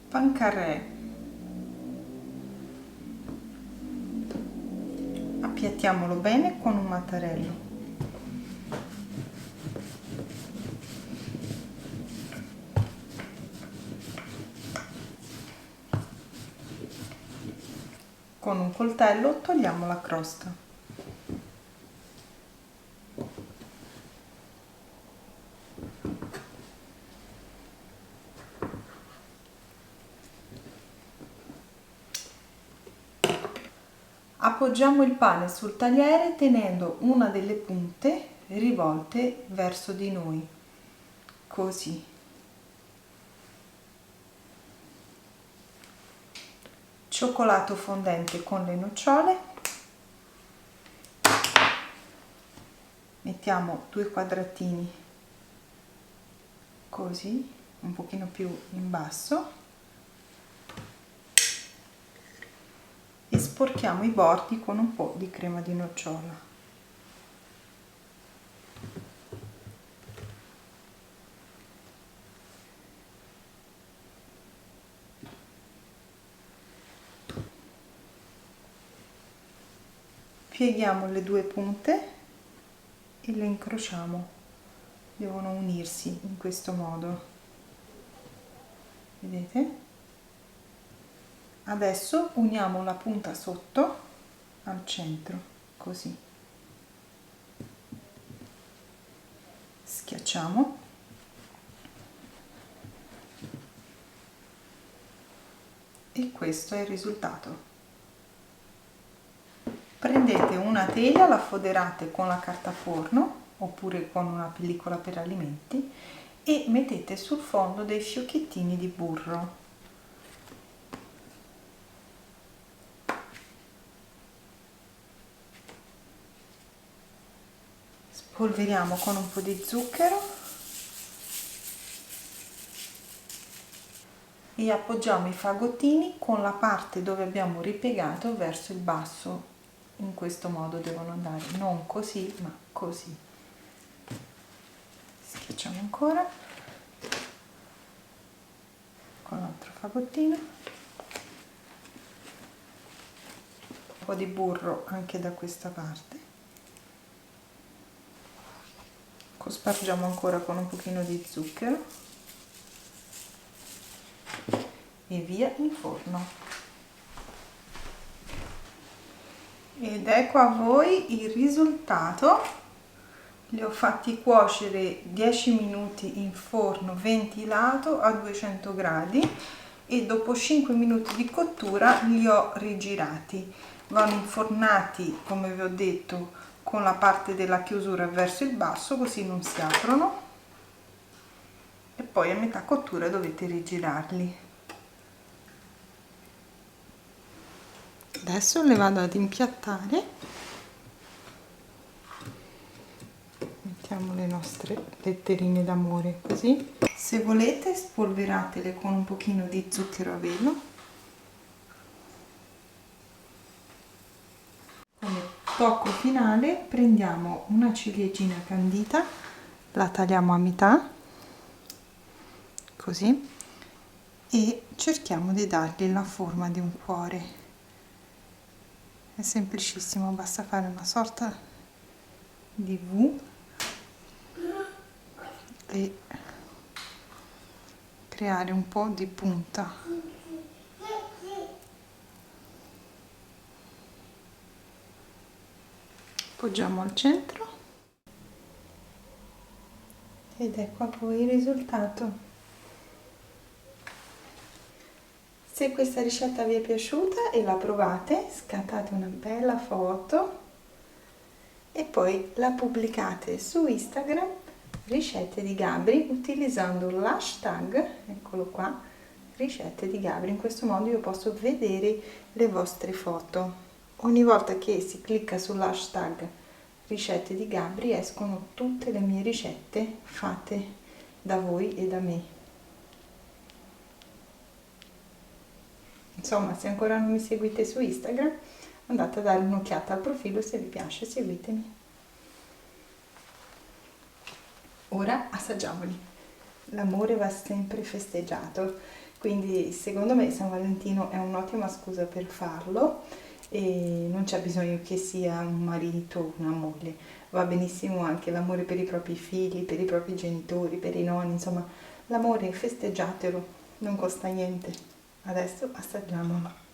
pancarré. Appiattiamolo bene con un mattarello. Con un coltello togliamo la crosta. Appoggiamo il pane sul tagliere tenendo una delle punte rivolte verso di noi, così. Cioccolato fondente con le nocciole. Mettiamo 2 quadratini così, un pochino più in basso, e sporchiamo i bordi con un po' di crema di nocciola. Pieghiamo le 2 punte e le incrociamo, devono unirsi in questo modo, vedete? Adesso uniamo la punta sotto al centro, così. Schiacciamo e questo è il risultato. Prendete una teglia, la foderate con la carta forno oppure con una pellicola per alimenti e mettete sul fondo dei fiocchettini di burro. Spolveriamo con un po' di zucchero e appoggiamo i fagottini con la parte dove abbiamo ripiegato verso il basso. In questo modo devono andare, non così ma così. Schiacciamo ancora con l'altro fagottino, un po' di burro anche da questa parte, cospargiamo ancora con un pochino di zucchero e via in forno. Ed ecco a voi il risultato. Li ho fatti cuocere 10 minuti in forno ventilato a 200 gradi e dopo 5 minuti di cottura li ho rigirati. Vanno infornati, come vi ho detto, con la parte della chiusura verso il basso, così non si aprono, e poi a metà cottura dovete rigirarli. Adesso le vado ad impiattare. Mettiamo le nostre letterine d'amore così. Se volete spolveratele con un pochino di zucchero a velo. Come tocco finale prendiamo una ciliegina candita, la tagliamo a metà così e cerchiamo di dargli la forma di un cuore. È semplicissimo, basta fare una sorta di V e creare un po' di punta. Appoggiamo al centro ed ecco a voi il risultato. Se questa ricetta vi è piaciuta e la provate, scattate una bella foto e poi la pubblicate su Instagram, Ricette di Gabri, utilizzando l'hashtag, eccolo qua, Ricette di Gabri. In questo modo io posso vedere le vostre foto. Ogni volta che si clicca sull'hashtag Ricette di Gabri escono tutte le mie ricette fatte da voi e da me. Insomma, se ancora non mi seguite su Instagram, andate a dare un'occhiata al profilo, se vi piace seguitemi. Ora assaggiamoli. L'amore va sempre festeggiato. Quindi secondo me San Valentino è un'ottima scusa per farlo e non c'è bisogno che sia un marito o una moglie, va benissimo anche l'amore per i propri figli, per i propri genitori, per i nonni, insomma, l'amore festeggiatelo, non costa niente. Adesso assaggiamolo.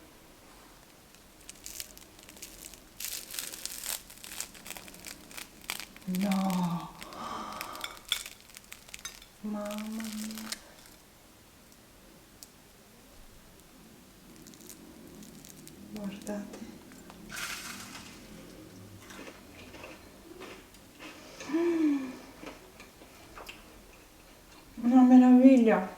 No, mamma mia. Guardate. Una meraviglia.